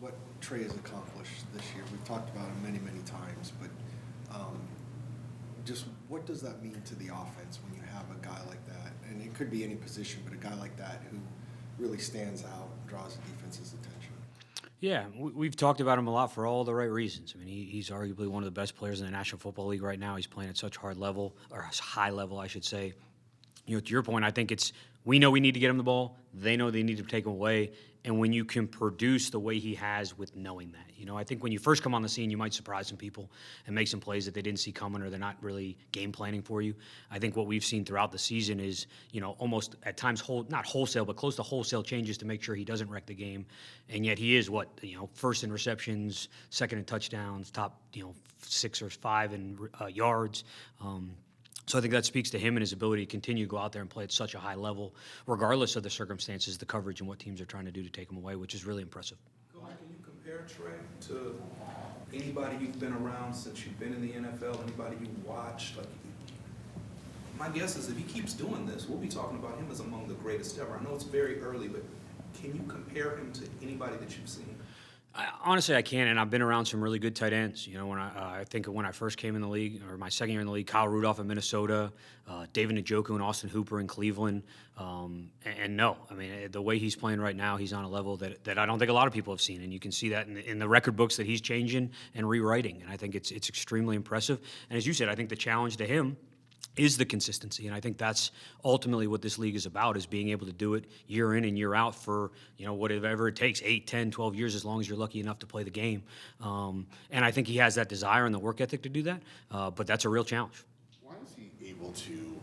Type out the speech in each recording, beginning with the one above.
what Trey has accomplished this year. We've talked about him many, many times, but just what does that mean to the offense when you have a guy like that? And it could be any position, but a guy like that who really stands out, draws the defense's attention. Yeah, we've talked about him a lot for all the right reasons. I mean, he's arguably one of the best players in the National Football League right now. He's playing at such high level, I should say. To your point, I think we know we need to get him the ball. They know they need to take him away. And when you can produce the way he has with knowing that, I think when you first come on the scene, you might surprise some people and make some plays that they didn't see coming or they're not really game planning for you. I think what we've seen throughout the season is, almost at times, not wholesale, but close to wholesale changes to make sure he doesn't wreck the game. And yet he is first in receptions, second in touchdowns, top, 6 or 5 in yards. So I think that speaks to him and his ability to continue to go out there and play at such a high level, regardless of the circumstances, the coverage, and what teams are trying to do to take him away, which is really impressive. Can you compare Trey to anybody you've been around since you've been in the NFL, anybody you watched? My guess is if he keeps doing this, we'll be talking about him as among the greatest ever. I know it's very early, but can you compare him to anybody that you've seen? Honestly, I can't, and I've been around some really good tight ends. When I think of when I first came in the league, or my second year in the league, Kyle Rudolph in Minnesota, David Njoku and Austin Hooper in Cleveland. And no, I mean, the way he's playing right now, he's on a level that I don't think a lot of people have seen, and you can see that in the record books that he's changing and rewriting, and I think it's extremely impressive. And as you said, I think the challenge to him is the consistency, and I think that's ultimately what this league is about, is being able to do it year in and year out for whatever it takes, 8, 10, 12 years, as long as you're lucky enough to play the game. And I think he has that desire and the work ethic to do that, but that's a real challenge. Why is he able to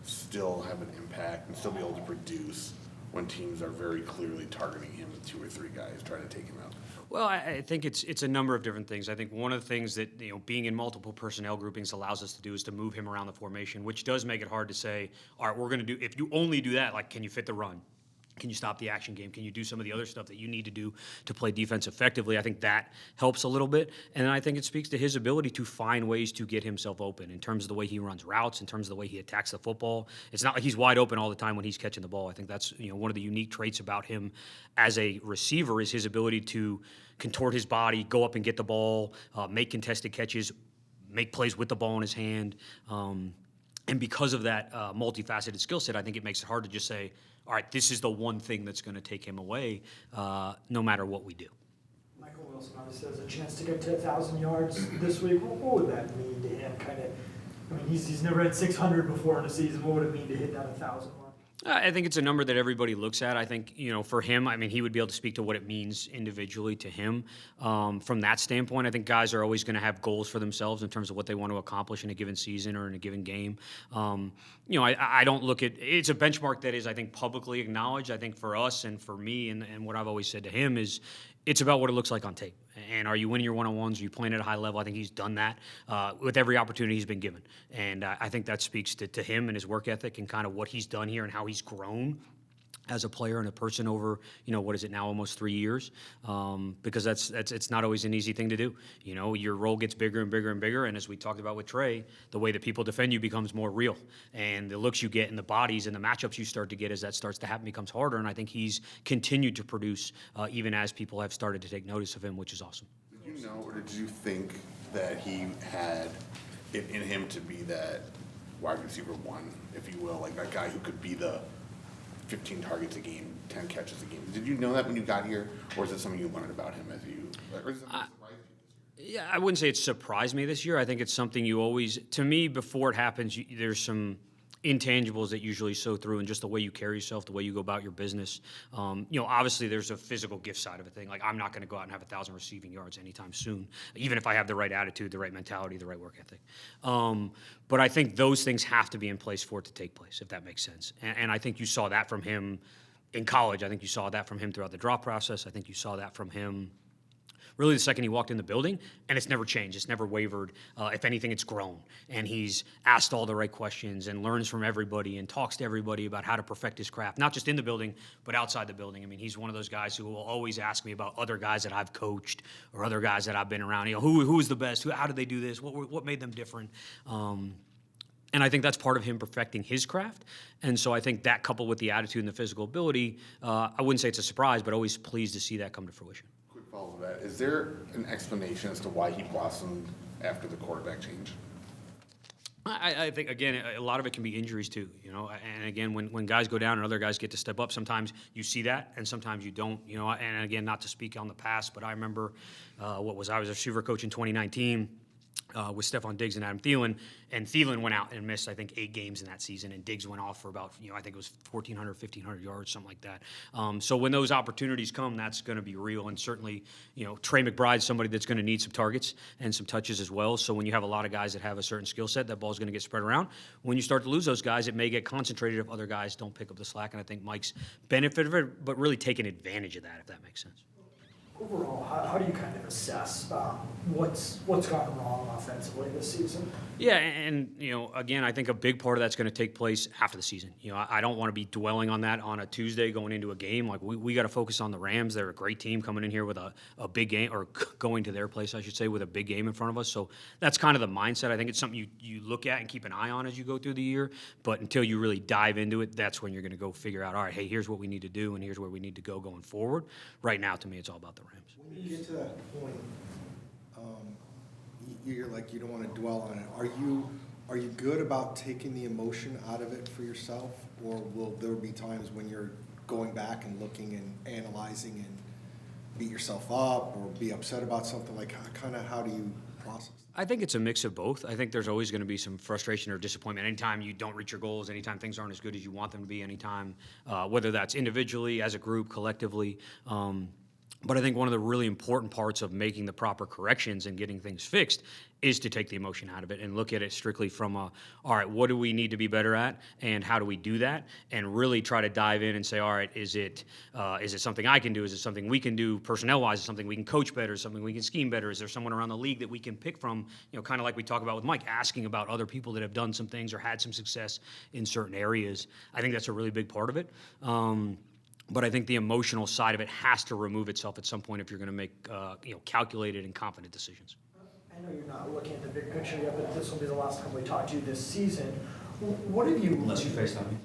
still have an impact and still be able to produce when teams are very clearly targeting him with 2 or 3 guys trying to take him out? Well, I think it's a number of different things. I think one of the things that being in multiple personnel groupings allows us to do is to move him around the formation, which does make it hard to say, all right, we're going to do. If you only do that, can you fit the run? Can you stop the action game? Can you do some of the other stuff that you need to do to play defense effectively? I think that helps a little bit. And I think it speaks to his ability to find ways to get himself open in terms of the way he runs routes, in terms of the way he attacks the football. It's not like he's wide open all the time when he's catching the ball. I think that's one of the unique traits about him as a receiver is his ability to contort his body, go up and get the ball, make contested catches, make plays with the ball in his hand. And because of that multifaceted skill set, I think it makes it hard to just say, all right, this is the one thing that's going to take him away, no matter what we do. Michael Wilson obviously has a chance to get to 1,000 yards this week. What would that mean to him? He's never had 600 before in a season. What would it mean to hit that 1,000 mark? I think it's a number that everybody looks at. I think, for him, he would be able to speak to what it means individually to him. From that standpoint, I think guys are always going to have goals for themselves in terms of what they want to accomplish in a given season or in a given game. I don't look at – it's a benchmark that is, I think, publicly acknowledged. I think for us and for me and what I've always said to him is it's about what it looks like on tape. And are you winning your one-on-ones? Are you playing at a high level? I think he's done that with every opportunity he's been given. And I think that speaks to him and his work ethic and kind of what he's done here and how he's grown as a player and a person over, what is it now, almost 3 years? Because it's not always an easy thing to do. Your role gets bigger and bigger and bigger, and as we talked about with Trey, the way that people defend you becomes more real, and the looks you get and the bodies and the matchups you start to get as that starts to happen becomes harder, and I think he's continued to produce even as people have started to take notice of him, which is awesome. Did you know, or did you think that he had it in him to be that wide receiver 1, if you will, like that guy who could be the 15 targets a game, 10 catches a game? Did you know that when you got here, or is it something you learned about him as you, or is it something that surprised you this year? Yeah, I wouldn't say it surprised me this year. I think it's something you always, to me, before it happens, there's some intangibles that usually show through and just the way you carry yourself, the way you go about your business. Obviously there's a physical gift side of a thing. Like, I'm not going to go out and have 1,000 receiving yards anytime soon, even if I have the right attitude, the right mentality, the right work ethic. But I think those things have to be in place for it to take place, if that makes sense. And I think you saw that from him in college. I think you saw that from him throughout the draft process. I think you saw that from him really the second he walked in the building, and it's never changed. It's never wavered. If anything, it's grown. And he's asked all the right questions and learns from everybody and talks to everybody about how to perfect his craft, not just in the building, but outside the building. He's one of those guys who will always ask me about other guys that I've coached or other guys that I've been around. Who is the best? How did they do this? What made them different? And I think that's part of him perfecting his craft. And so I think that, coupled with the attitude and the physical ability, I wouldn't say it's a surprise, but always pleased to see that come to fruition. Quick Follow that. Is there an explanation as to why he blossomed after the quarterback change? I think, again, a lot of it can be injuries too, and again, when guys go down and other guys get to step up, sometimes you see that and sometimes you don't, and again, not to speak on the past, but I remember I was a receiver coach in 2019 with Stephon Diggs and Adam Thielen, and Thielen went out and missed, I think, 8 games in that season, and Diggs went off for about, I think it was 1,400, 1,500 yards, something like that. So when those opportunities come, that's going to be real, and certainly, Trey McBride's somebody that's going to need some targets and some touches as well. So when you have a lot of guys that have a certain skill set, that ball's going to get spread around. When you start to lose those guys, it may get concentrated if other guys don't pick up the slack, and I think Mike's benefited of it, but really taking advantage of that, if that makes sense. Overall, how do you kind of assess what's gone wrong offensively this season? Yeah, and again, I think a big part of that's going to take place after the season. I don't want to be dwelling on that on a Tuesday going into a game. Like we got to focus on the Rams. They're a great team coming in here with a big game, or going to their place, I should say, with a big game in front of us. So that's kind of the mindset. I think it's something you look at and keep an eye on as you go through the year. But until you really dive into it, that's when you're going to go figure out, all right, hey, here's what we need to do, and here's where we need to go going forward. Right now, to me, it's all about the Rams. When you get to that point, you're like, you don't want to dwell on it. Are you good about taking the emotion out of it for yourself, or will there be times when you're going back and looking and analyzing and beat yourself up or be upset about something? Like, how do you process that? I think it's a mix of both. I think there's always going to be some frustration or disappointment anytime you don't reach your goals, anytime things aren't as good as you want them to be, anytime, whether that's individually, as a group, collectively. But I think one of the really important parts of making the proper corrections and getting things fixed is to take the emotion out of it and look at it strictly from all right, what do we need to be better at, and how do we do that? And really try to dive in and say, all right, is it something I can do? Is it something we can do personnel-wise? Is it something we can coach better? Is it something we can scheme better? Is there someone around the league that we can pick from? Kind of like we talk about with Mike, asking about other people that have done some things or had some success in certain areas. I think that's a really big part of it. But I think the emotional side of it has to remove itself at some point if you're going to make calculated and confident decisions. I know you're not looking at the big picture yet, but this will be the last time we talk to you this season. What have you... Unless you FaceTime me.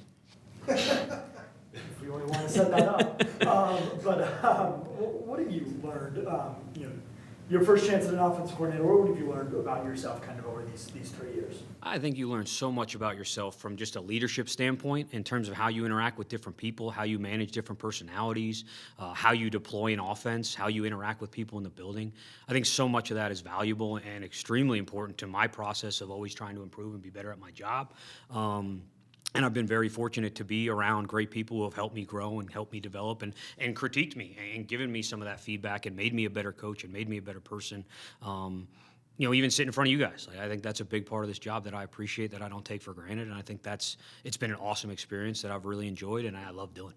If we only want to set that up. What have you learned? Your first chance at an offensive coordinator, what have you learned about yourself kind of over these 3 years? I think you learn so much about yourself from just a leadership standpoint in terms of how you interact with different people, how you manage different personalities, how you deploy an offense, how you interact with people in the building. I think so much of that is valuable and extremely important to my process of always trying to improve and be better at my job. And I've been very fortunate to be around great people who have helped me grow and helped me develop and critiqued me and given me some of that feedback and made me a better coach and made me a better person. Even sitting in front of you guys. I think that's a big part of this job that I appreciate, that I don't take for granted. And I think it's been an awesome experience that I've really enjoyed and I love doing.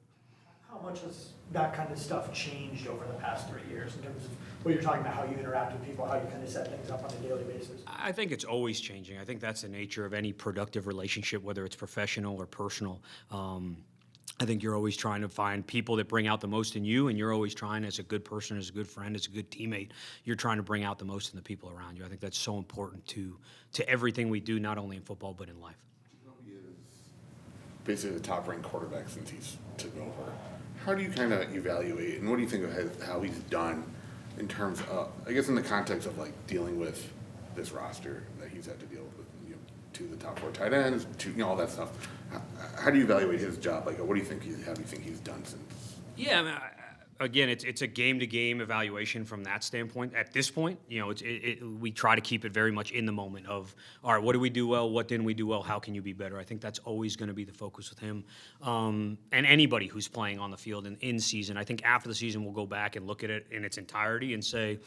How much has that kind of stuff changed over the past 3 years in terms of what you're talking about, how you interact with people, how you kind of set things up on a daily basis? I think it's always changing. I think that's the nature of any productive relationship, whether it's professional or personal. I think you're always trying to find people that bring out the most in you, and you're always trying, as a good person, as a good friend, as a good teammate, you're trying to bring out the most in the people around you. I think that's so important to everything we do, not only in football but in life. He is basically the top-ranked quarterback since he's took over. How do you kind of evaluate, and what do you think of how he's done in terms of, I guess in the context of like dealing with this roster that he's had to deal with, 2 of the top 4 tight ends, all that stuff. How do you evaluate his job? Like, what do you think he's done since? Yeah, I mean, again, it's a game-to-game evaluation from that standpoint. At this point, we try to keep it very much in the moment of, all right, what do we do well? What didn't we do well? How can you be better? I think that's always going to be the focus with him. And anybody who's playing on the field and in season. I think after the season, we'll go back and look at it in its entirety and say,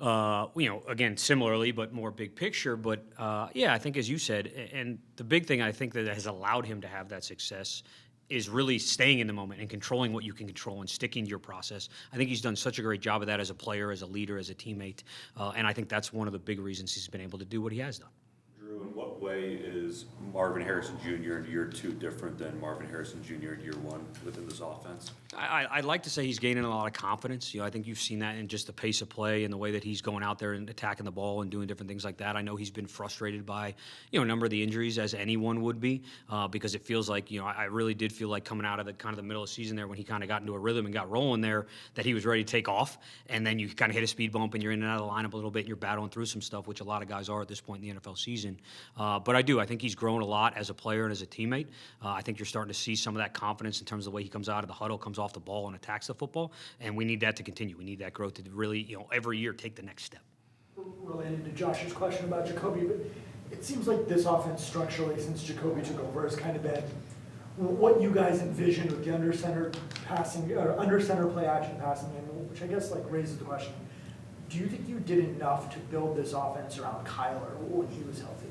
again, similarly, but more big picture. But I think as you said, and the big thing I think that has allowed him to have that success is really staying in the moment and controlling what you can control and sticking to your process. I think he's done such a great job of that as a player, as a leader, as a teammate. And I think that's one of the big reasons he's been able to do what he has done. Drew, in what what way is Marvin Harrison Jr. in year 2 different than Marvin Harrison Jr. in year 1 within this offense? I'd like to say he's gaining a lot of confidence. I think you've seen that in just the pace of play and the way that he's going out there and attacking the ball and doing different things like that. I know he's been frustrated by, a number of the injuries, as anyone would be, because it feels like, I really did feel like coming out of the kind of the middle of the season there when he kind of got into a rhythm and got rolling there, that he was ready to take off. And then you kind of hit a speed bump and you're in and out of the lineup a little bit and you're battling through some stuff, which a lot of guys are at this point in the NFL season. But I think he's grown a lot as a player and as a teammate. I think you're starting to see some of that confidence in terms of the way he comes out of the huddle, comes off the ball and attacks the football. And we need that to continue. We need that growth to really, every year take the next step. Related to Josh's question about Jacoby, but it seems like this offense structurally, since Jacoby took over, has kind of been what you guys envisioned with the under center passing, or under center play action passing game, which I guess raises the question: do you think you did enough to build this offense around Kyler when he was healthy?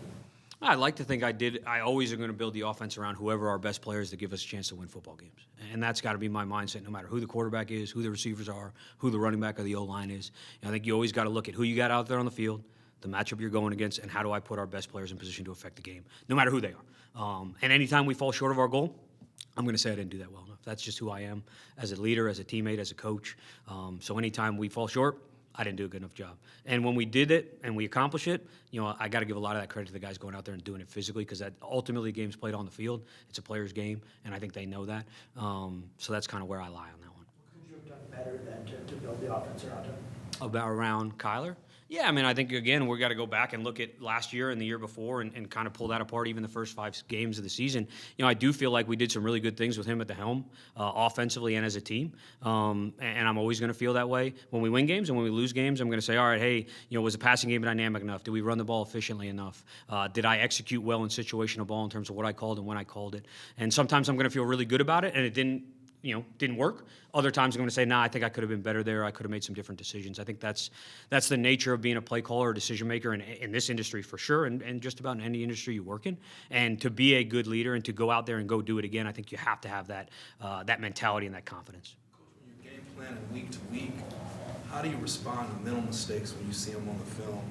I'd like to think I did. I always am going to build the offense around whoever our best players to give us a chance to win football games. And that's got to be my mindset, no matter who the quarterback is, who the receivers are, who the running back or the O-line is. I think you always got to look at who you got out there on the field, the matchup you're going against, and how do I put our best players in position to affect the game, no matter who they are. And anytime we fall short of our goal, I'm going to say I didn't do that well enough. That's just who I am as a leader, as a teammate, as a coach. So anytime we fall short, I didn't do a good enough job. And when we did it and we accomplished it, I got to give a lot of that credit to the guys going out there and doing it physically, because that ultimately game's played on the field. It's a player's game, and I think they know that. So that's kind of where I lie on that one. What could you have done better than to build the offense around him? Around Kyler? Yeah, I think, again, we got to go back and look at last year and the year before and kind of pull that apart, even the first 5 games of the season. I do feel like we did some really good things with him at the helm, offensively and as a team. And I'm always going to feel that way when we win games, and when we lose games, I'm going to say, all right, hey, was the passing game dynamic enough? Did we run the ball efficiently enough? Did I execute well in situational ball in terms of what I called and when I called it? And sometimes I'm going to feel really good about it, and it didn't work. Other times I'm going to say, I think I could have been better there. I could have made some different decisions. I think that's the nature of being a play caller or decision maker in this industry for sure, and just about in any industry you work in. And to be a good leader and to go out there and go do it again, I think you have to have that mentality and that confidence. When you're game planning week to week, how do you respond to mental mistakes when you see them on the film?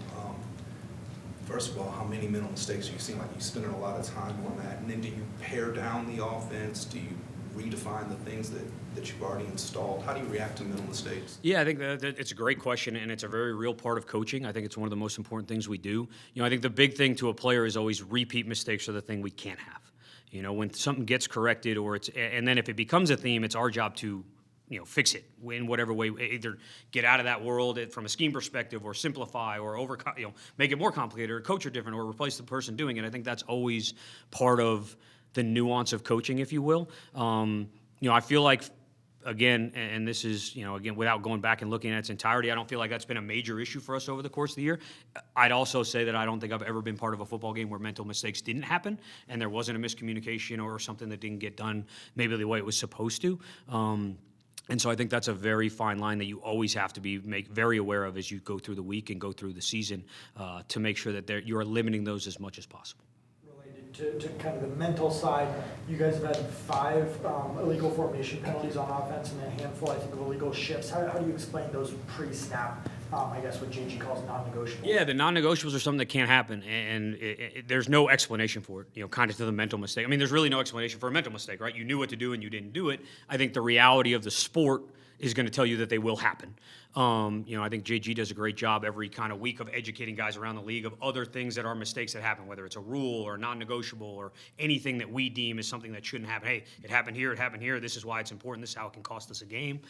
First of all, how many mental mistakes do you see? Like, you spending a lot of time on that, and then do you pare down the offense? Do you redefine the things that you've already installed? How do you react to mental mistakes? Yeah, I think that it's a great question, and it's a very real part of coaching. I think it's one of the most important things we do. I think the big thing to a player is always repeat mistakes are the thing we can't have. When something gets corrected, and then if it becomes a theme, it's our job to fix it in whatever way, either get out of that world from a scheme perspective, or simplify, or make it more complicated, or coach it different, or replace the person doing it. I think that's always part of the nuance of coaching, if you will. I feel like, again, and this is, again, without going back and looking at its entirety, I don't feel like that's been a major issue for us over the course of the year. I'd also say that I don't think I've ever been part of a football game where mental mistakes didn't happen and there wasn't a miscommunication or something that didn't get done maybe the way it was supposed to. And so I think that's a very fine line that you always have to be very aware of as you go through the week and go through the season, to make sure that you are limiting those as much as possible. Related to kind of the mental side, you guys have had 5 illegal formation penalties on offense and a handful, I think, of illegal shifts. How do you explain those pre-snap, I guess what JG calls non-negotiables? Yeah, the non-negotiables are something that can't happen, and there's no explanation for it, kind of to the mental mistake. There's really no explanation for a mental mistake, right? You knew what to do and you didn't do it. I think the reality of the sport is going to tell you that they will happen. I think JG does a great job every kind of week of educating guys around the league of other things that are mistakes that happen, whether it's a rule or non-negotiable or anything that we deem as something that shouldn't happen. Hey, it happened here, this is why it's important, this is how it can cost us a game.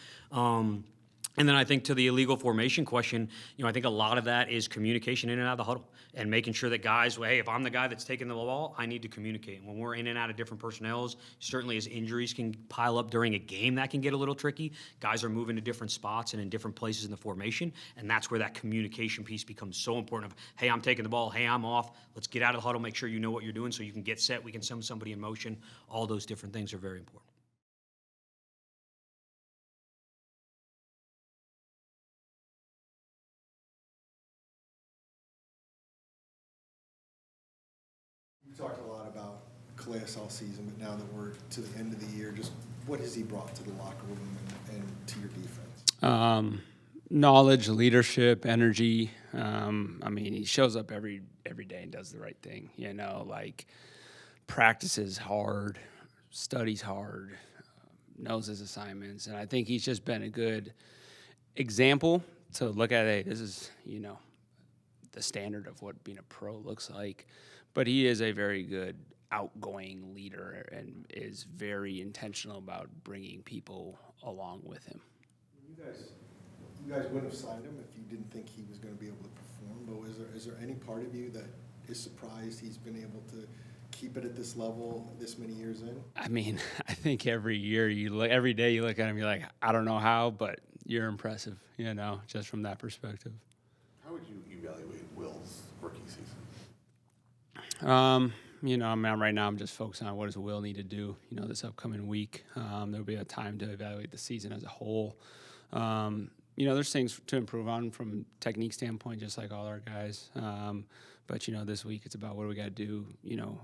And then I think to the illegal formation question, I think a lot of that is communication in and out of the huddle and making sure that guys, hey, if I'm the guy that's taking the ball, I need to communicate. And when we're in and out of different personnels, certainly as injuries can pile up during a game, that can get a little tricky. Guys are moving to different spots and in different places in the formation, and that's where that communication piece becomes so important of, hey, I'm taking the ball, hey, I'm off, let's get out of the huddle, make sure you know what you're doing so you can get set, we can send somebody in motion. All those different things are very important. We talked a lot about Calais all season, but now that we're to the end of the year, just what has he brought to the locker room and to your defense? Knowledge, leadership, energy. I mean, he shows up every day and does the right thing. You know, like practices hard, studies hard, knows his assignments, and I think he's just been a good example to look at. Hey, this is the standard of what being a pro looks like. But he is a very good outgoing leader and is very intentional about bringing people along with him. You guys wouldn't have signed him if you didn't think he was going to be able to perform. But is there any part of you that is surprised he's been able to keep it at this level this many years in? I mean, I think every day you look at him, you're like, I don't know how, but you're impressive, just from that perspective. How would you evaluate Will's rookie season? Right now I'm just focused on what does Will need to do, this upcoming week. There'll be a time to evaluate the season as a whole. There's things to improve on from technique standpoint, just like all our guys. But this week it's about what do we got to do,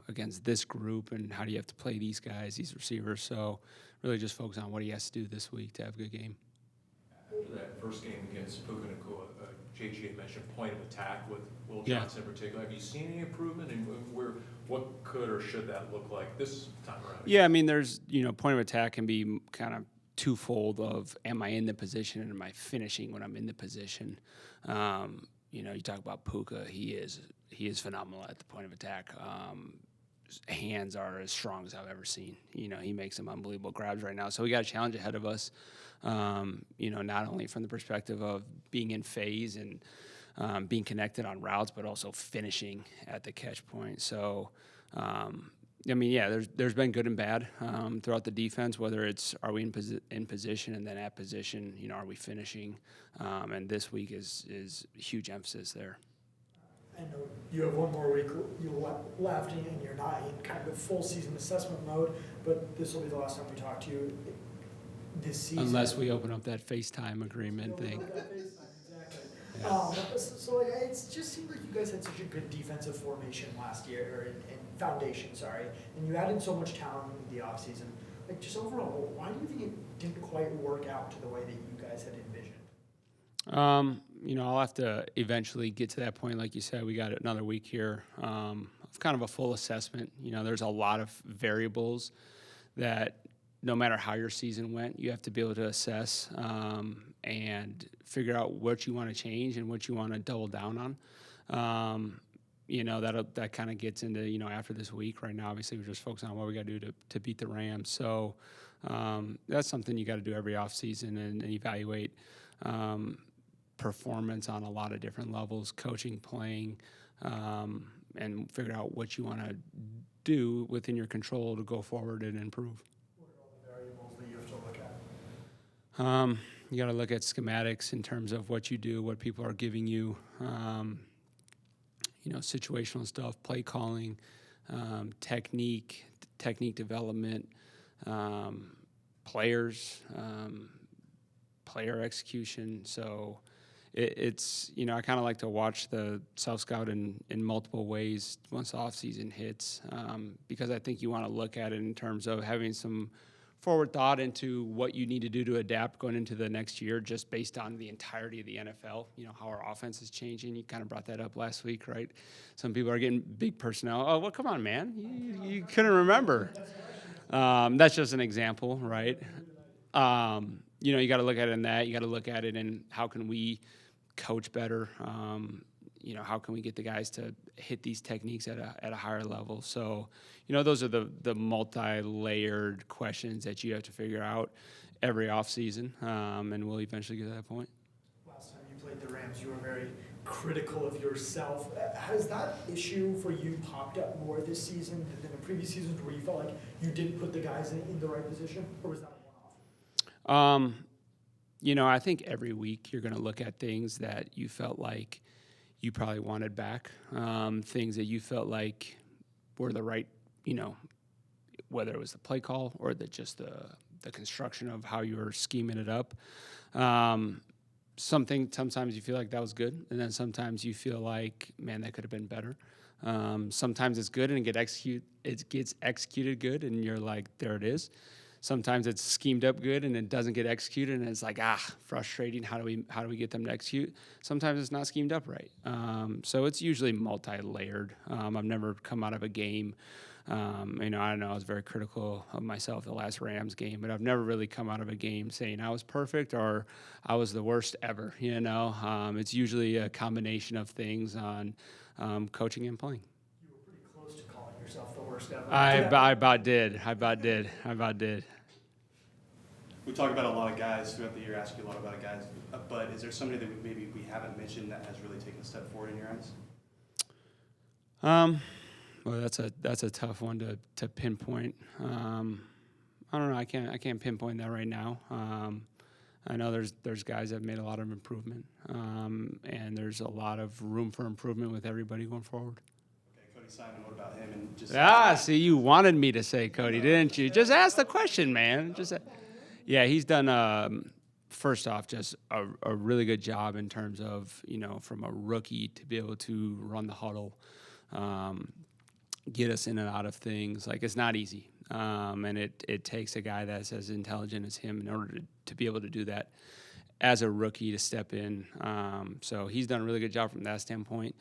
against this group and how do you have to play these guys, these receivers. So really just focus on what he has to do this week to have a good game. After that first game against Puka Nacua, JG had mentioned point of attack with Will Yeah. Johnson in particular. Have you seen any improvement and what could or should that look like this time around? Yeah, I mean, there's, point of attack can be kind of twofold of am I in the position and am I finishing when I'm in the position. You talk about Puka, he is phenomenal at the point of attack. Hands are as strong as I've ever seen. He makes some unbelievable grabs right now. So we got a challenge ahead of us, not only from the perspective of being in phase and being connected on routes, but also finishing at the catch point. So, there's been good and bad throughout the defense, whether it's are we in position and then at position, are we finishing? And this week is huge emphasis there. I know you have one more week left and you're not in kind of full season assessment mode, but this will be the last time we talk to you this season. Unless we open up that FaceTime agreement thing. Exactly. Yeah. It just seemed like you guys had such a good defensive formation last year, or in foundation, sorry, and you added so much talent in the offseason. Like, just overall, why do you think it didn't quite work out to the way that you guys had envisioned? I'll have to eventually get to that point. Like you said, we got another week here of kind of a full assessment. There's a lot of variables that no matter how your season went, you have to be able to assess and figure out what you want to change and what you want to double down on. That kind of gets into, after this week. Right now, obviously, we're just focusing on what we got to do to beat the Rams. So that's something you got to do every offseason and evaluate performance on a lot of different levels, coaching, playing, and figure out what you want to do within your control to go forward and improve. What are all the variables that you have to look at? You got to look at schematics in terms of what you do, what people are giving you, situational stuff, play calling, technique development, players, player execution. So it's I kind of like to watch the self-scout in multiple ways once the off-season hits, because I think you want to look at it in terms of having some forward thought into what you need to do to adapt going into the next year, just based on the entirety of the NFL, how our offense is changing. You kind of brought that up last week, right? Some people are getting big personnel. Oh, well, come on, man. You couldn't remember. That's just an example, right? You got to look at it in that. You got to look at it in how can we coach better? How can we get the guys to hit these techniques at a higher level? So, those are the multi-layered questions that you have to figure out every offseason, and we'll eventually get to that point. Last time you played the Rams, you were very critical of yourself. Has that issue for you popped up more this season than the previous seasons, where you felt like you didn't put the guys in the right position, or was that a one-off? I think every week you're going to look at things that you felt like you probably wanted back, things that you felt like were the right, whether it was the play call or just the construction of how you were scheming it up. Sometimes you feel like that was good, and then sometimes you feel like, man, that could have been better. Sometimes it's good and it gets executed good, and you're like, there it is. sometimes it's schemed up good and it doesn't get executed, and it's like, frustrating. How do we get them to execute? Sometimes it's not schemed up right. So it's usually multi-layered. I've never come out of a game. I don't know, I was very critical of myself the last Rams game, but I've never really come out of a game saying I was perfect or I was the worst ever, It's usually a combination of things on coaching and playing. You were pretty close to calling yourself the worst ever. I about did. We talk about a lot of guys throughout the year, ask you a lot about guys, but is there somebody that maybe we haven't mentioned that has really taken a step forward in your eyes? Well, that's a tough one to pinpoint. I don't know. I can't pinpoint that right now. I know there's guys that have made a lot of improvement, and there's a lot of room for improvement with everybody going forward. Okay, Cody Simon, what about him? And just See, you wanted me to say Cody, didn't you? Just ask the question, man. Yeah, he's done. First off, just a really good job in terms of from a rookie to be able to run the huddle. Get us in and out of things. Like, it's not easy. And it takes a guy that's as intelligent as him in order to be able to do that as a rookie to step in. So he's done a really good job from that standpoint.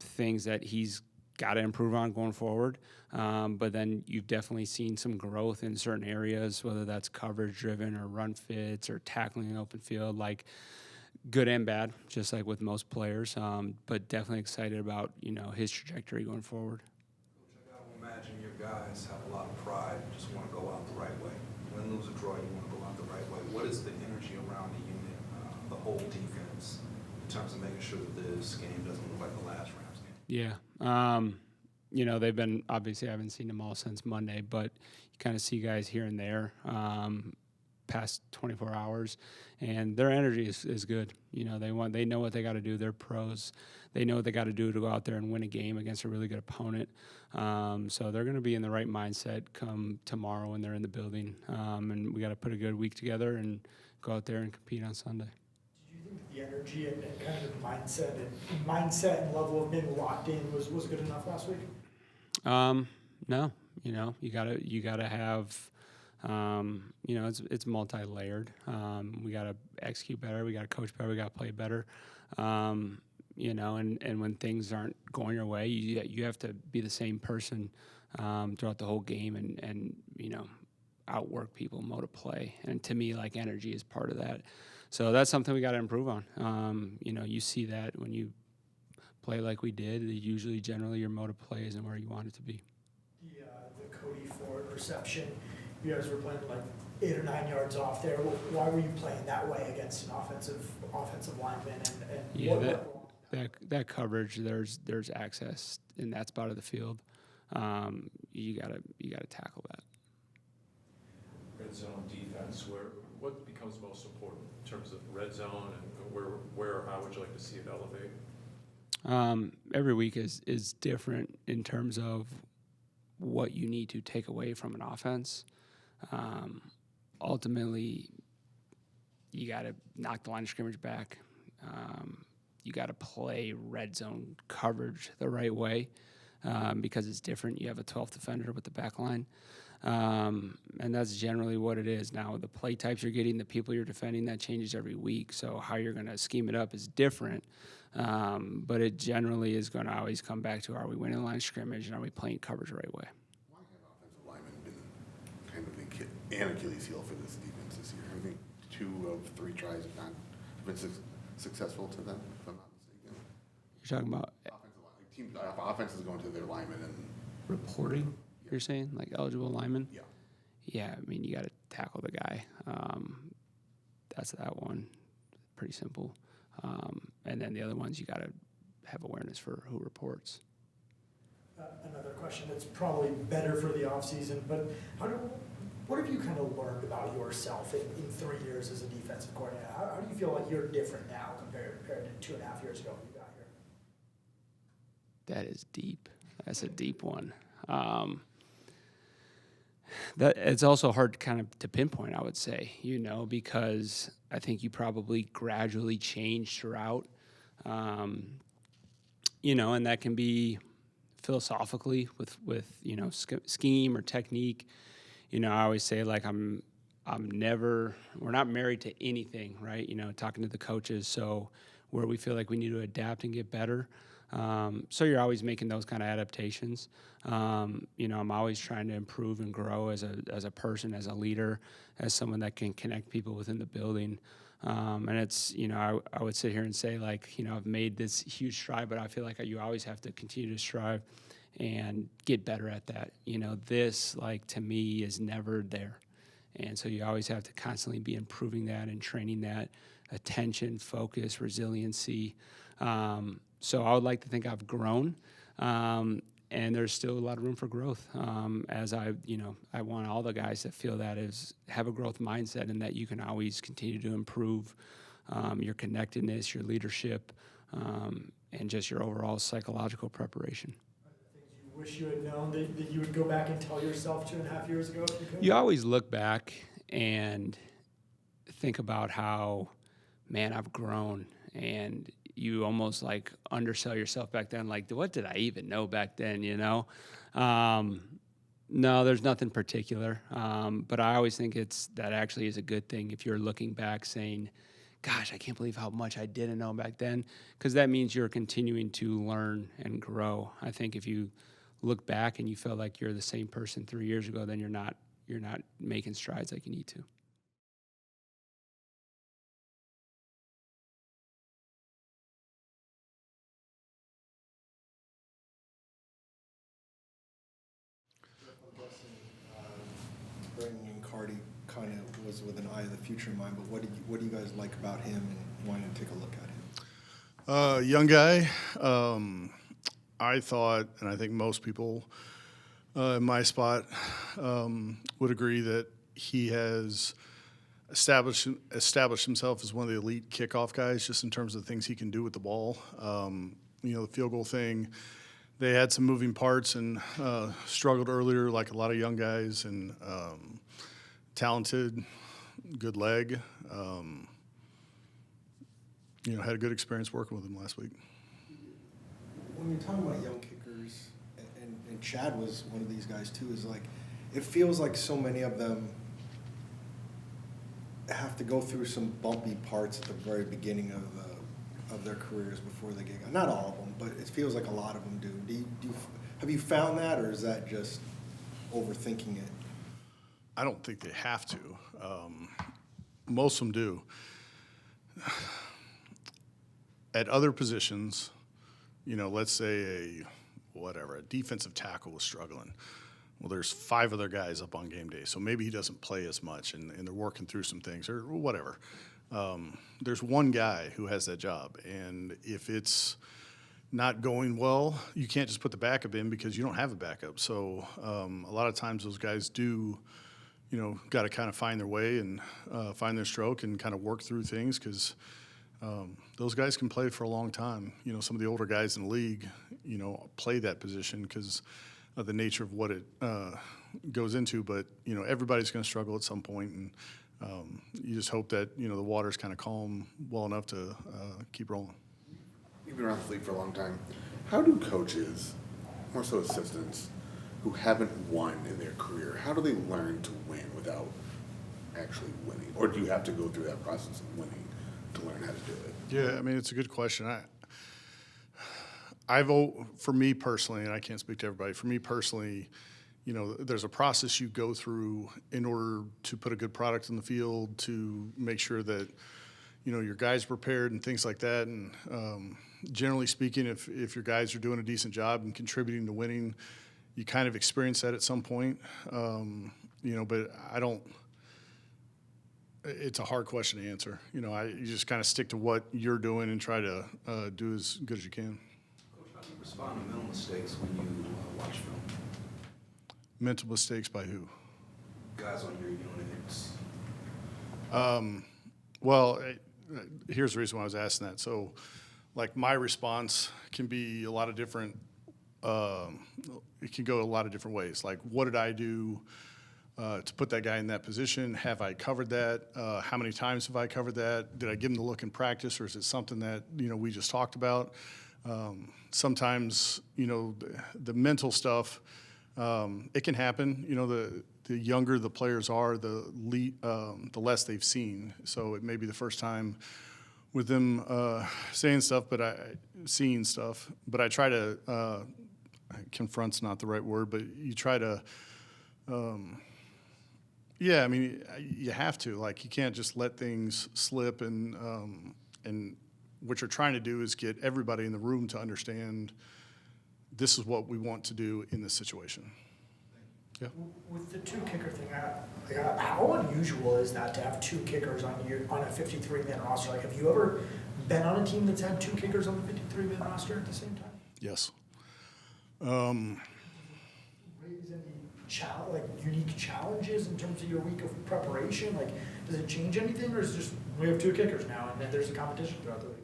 Things that he's got to improve on going forward. But then you've definitely seen some growth in certain areas, whether that's coverage driven or run fits or tackling in open field, like good and bad, just like with most players. But definitely excited about, his trajectory going forward. Coach, I gotta imagine your guys have a lot of pride, just want to go out the right way. Win, lose, or draw, you want to go out the right way. What is the energy around the unit, the whole defense, in terms of making sure that this game doesn't look like the last Rams game? Yeah. They've been, obviously I haven't seen them all since Monday, but you kind of see guys here and there past 24 hours, and their energy is good. They know what they got to do. They're pros. They know what they got to do to go out there and win a game against a really good opponent. So they're going to be in the right mindset come tomorrow when they're in the building. And we got to put a good week together and go out there and compete on Sunday. Did you think the energy and kind of the mindset and level of being locked in was good enough last week? No, you gotta have, it's multi-layered. We gotta execute better. We gotta coach better. We gotta play better. And when things aren't going your way, you have to be the same person throughout the whole game and outwork people, mode of play. And to me, like, energy is part of that. So that's something we got to improve on. You see that when you play like we did, generally your mode of play isn't where you want it to be. The Cody Ford reception, you guys were playing like 8 or 9 yards off there. Why were you playing that way against an offensive lineman? That coverage, there's access in that spot of the field. You gotta tackle that. Red zone defense, what becomes most important in terms of red zone, and where or how would you like to see it elevate? Every week is different in terms of what you need to take away from an offense. Ultimately, you got to knock the line of scrimmage back. You got to play red zone coverage the right way because it's different. You have a 12th defender with the back line. And that's generally what it is. Now, the play types you're getting, the people you're defending, that changes every week. So how you're going to scheme it up is different. But it generally is going to always come back to, are we winning the line of scrimmage and are we playing coverage the right way? Why have offensive linemen been kind of an Achilles heel for this defense this year? I think 2 of 3 tries have not been successful to them, if I'm not mistaken. You're talking about Offenses going to their linemen and reporting, you're saying? Like eligible linemen? yeah. Yeah, I mean, you got to tackle the guy. That's that one. Pretty simple. And then the other ones, you got to have awareness for who reports. Another question that's probably better for the offseason, but what have you kind of learned about yourself in 3 years as a defensive coordinator? How do you feel like you're different now compared to 2.5 years ago when you got here? That is deep. That's a deep one. That it's also hard to pinpoint, I would say, because I think you probably gradually change throughout, and that can be philosophically with scheme or technique. I always say like we're not married to anything, right? Talking to the coaches, so where we feel like we need to adapt and get better. So you're always making those kind of adaptations. I'm always trying to improve and grow as a person, as a leader, as someone that can connect people within the building. And it's, I would sit here and say like, I've made this huge stride, but I feel like you always have to continue to strive and get better at that. This, like, to me is never there. And so you always have to constantly be improving that and training that attention, focus, resiliency. So I would like to think I've grown, and there's still a lot of room for growth. As I want all the guys that feel that have a growth mindset and that you can always continue to improve your connectedness, your leadership, and just your overall psychological preparation. You wish you had known that you would go back and tell yourself 2.5 years ago if you could? You always look back and think about how, man, I've grown, and you almost like undersell yourself back then. Like, what did I even know back then? No, there's nothing particular. But I always think that actually is a good thing if you're looking back saying, gosh, I can't believe how much I didn't know back then, because that means you're continuing to learn and grow. I think if you look back and you feel like you're the same person 3 years ago, then you're not making strides like you need to. Bringing in Cardi kind of was with an eye of the future in mind, but what do you guys like about him and wanting to take a look at him? Young guy. I thought, and I think most people in my spot would agree that he has established himself as one of the elite kickoff guys, just in terms of the things he can do with the ball. The field goal thing, they had some moving parts and struggled earlier, like a lot of young guys, and talented, good leg. Had a good experience working with him last week. When you're talking about young kickers, and Chad was one of these guys too, is like, it feels like so many of them have to go through some bumpy parts at the very beginning of their careers before they get going. Not all of them, but it feels like a lot of them do. Have you found that, or is that just overthinking it? I don't think they have to. Most of them do. At other positions, let's say a defensive tackle was struggling. Well, there's 5 other guys up on game day, so maybe he doesn't play as much, and they're working through some things or whatever. There's one guy who has that job, and if it's not going well, you can't just put the backup in because you don't have a backup. So a lot of times those guys do, got to kind of find their way and find their stroke and kind of work through things, because those guys can play for a long time. Some of the older guys in the league, play that position because of the nature of what it goes into. But, everybody's going to struggle at some point, and you just hope that, the water's kind of calm well enough to keep rolling. You've been around the league for a long time. How do coaches, more so assistants, who haven't won in their career, how do they learn to win without actually winning? Or do you have to go through that process of winning to learn how to do it? Yeah, it's a good question. For me personally, and I can't speak to everybody, for me personally, there's a process you go through in order to put a good product in the field, to make sure that, your guys are prepared and things like that. And generally speaking, if your guys are doing a decent job and contributing to winning, you kind of experience that at some point. But it's a hard question to answer. You just kind of stick to what you're doing and try to do as good as you can. Coach, how do you respond to mental mistakes when you watch film? Mental mistakes by who? Guys on your units. Here's the reason why I was asking that. So, like, my response can be a lot of different. It can go a lot of different ways. Like, what did I do to put that guy in that position? Have I covered that? How many times have I covered that? Did I give him the look in practice, or is it something that we just talked about? Sometimes the mental stuff It can happen. You know, the younger the players are, the less they've seen. So it may be the first time with them saying stuff, seeing stuff. But I try to confront's not the right word, but you try to. Yeah, I mean, you have to. Like, you can't just let things slip, and what you're trying to do is get everybody in the room to understand this is what we want to do in this situation. Yeah. With the two kicker thing, how unusual is that to have two kickers on a 53-man roster? Like, have you ever been on a team that's had two kickers on the 53-man roster at the same time? Yes. Is any unique challenges in terms of your week of preparation? Like, does it change anything, or is it just we have two kickers now and then there's a competition throughout the week?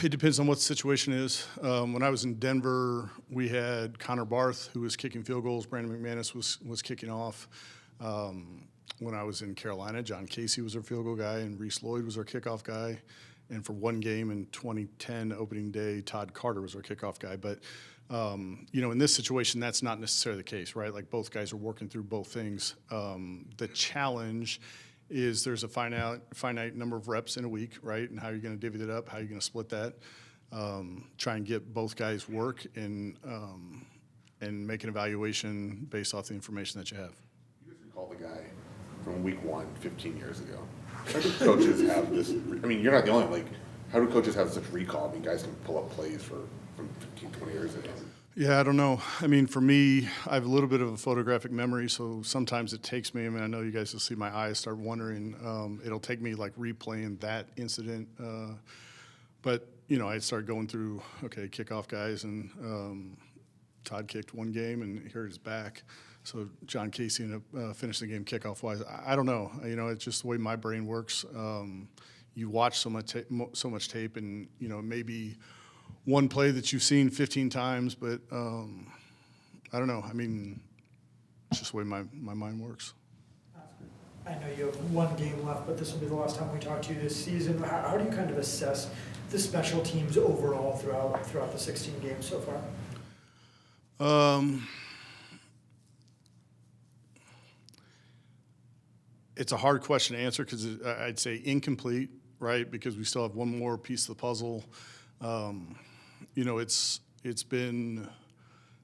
It depends on what the situation is. When I was in Denver, we had Connor Barth, who was kicking field goals. Brandon McManus was kicking off. When I was in Carolina, John Casey was our field goal guy, and Reese Lloyd was our kickoff guy. And for one game in 2010, opening day, Todd Carter was our kickoff guy. But, you know, in this situation, that's not necessarily the case, right? Like, both guys are working through both things. The challenge is there's a finite number of reps in a week, right? And how you're going to divvy that up, how you're going to split that. Try and get both guys work and make an evaluation based off the information that you have. You guys recall the guy from week 1, 15 years ago. How do coaches have this? I mean, you're not the only, like, how do coaches have such recall? I mean, guys can pull up plays from 15, 20 years ago. Yeah, I don't know. I mean, for me, I have a little bit of a photographic memory, so sometimes it takes me, I mean, I know you guys will see my eyes start wandering. It'll take me, like, replaying that incident. But, you know, I start going through, okay, kickoff guys, and Todd kicked one game, and here he's back. So John Casey ended up finishing the game kickoff-wise. I don't know. You know, it's just the way my brain works. You watch so much tape, and, you know, maybe one play that you've seen 15 times, but I don't know. I mean, it's just the way my mind works. I know you have one game left, but this will be the last time we talk to you this season. How do you kind of assess the special teams overall throughout the 16 games so far? It's a hard question to answer because I'd say incomplete, right? Because we still have one more piece of the puzzle. You know, it's been,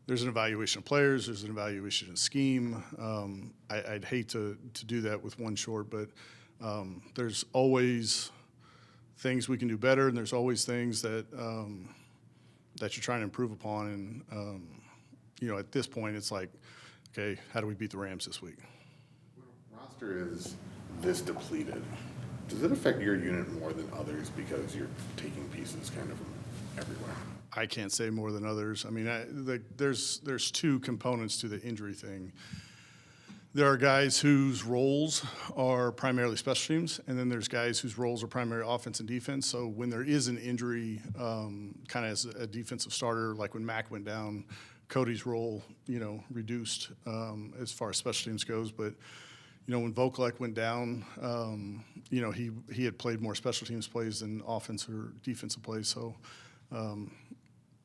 there's an evaluation of players, there's an evaluation of scheme. I'd hate to do that with one short, but there's always things we can do better, and there's always things that that you're trying to improve upon. And you know, at this point, it's like, okay, how do we beat the Rams this week? Roster is this depleted. Does it affect your unit more than others because you're taking pieces kind of from everywhere? I can't say more than others. I mean, there's two components to the injury thing. There are guys whose roles are primarily special teams, and then there's guys whose roles are primarily offense and defense. So when there is an injury, kind of as a defensive starter, like when Mac went down, Cody's role, you know, reduced as far as special teams goes. But you know, when Vokalek went down, you know, he had played more special teams plays than offense or defensive plays. So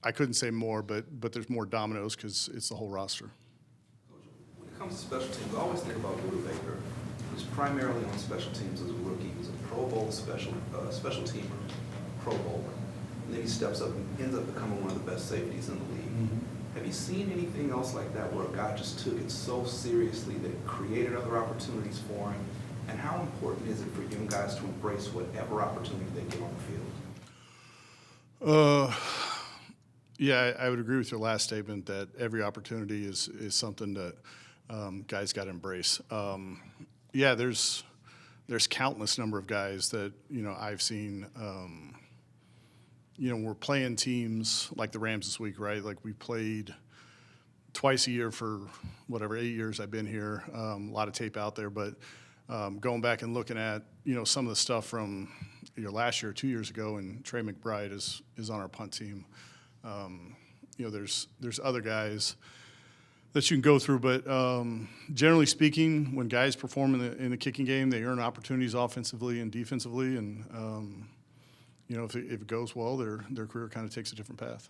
I couldn't say more, but there's more dominoes because it's the whole roster. When it comes to special teams, I always think about Buda Baker, who's primarily on special teams as a rookie. He was a Pro Bowl special teamer, Pro Bowler. And then he steps up and ends up becoming one of the best safeties in the league. Mm-hmm. Have you seen anything else like that where a guy just took it so seriously that it created other opportunities for him? And how important is it for young guys to embrace whatever opportunity they get on the field? Yeah, I would agree with your last statement that every opportunity is something that guys got to embrace. Yeah, there's countless number of guys that, you know, I've seen. You know, we're playing teams like the Rams this week, right? Like, we played twice a year for whatever 8 years I've been here. A lot of tape out there, but going back and looking at, you know, some of the stuff from last year, 2 years ago, and Trey McBride is on our punt team. You know, there's other guys that you can go through, but generally speaking, when guys perform in the kicking game, they earn opportunities offensively and defensively, and you know, if it goes well, their career kind of takes a different path.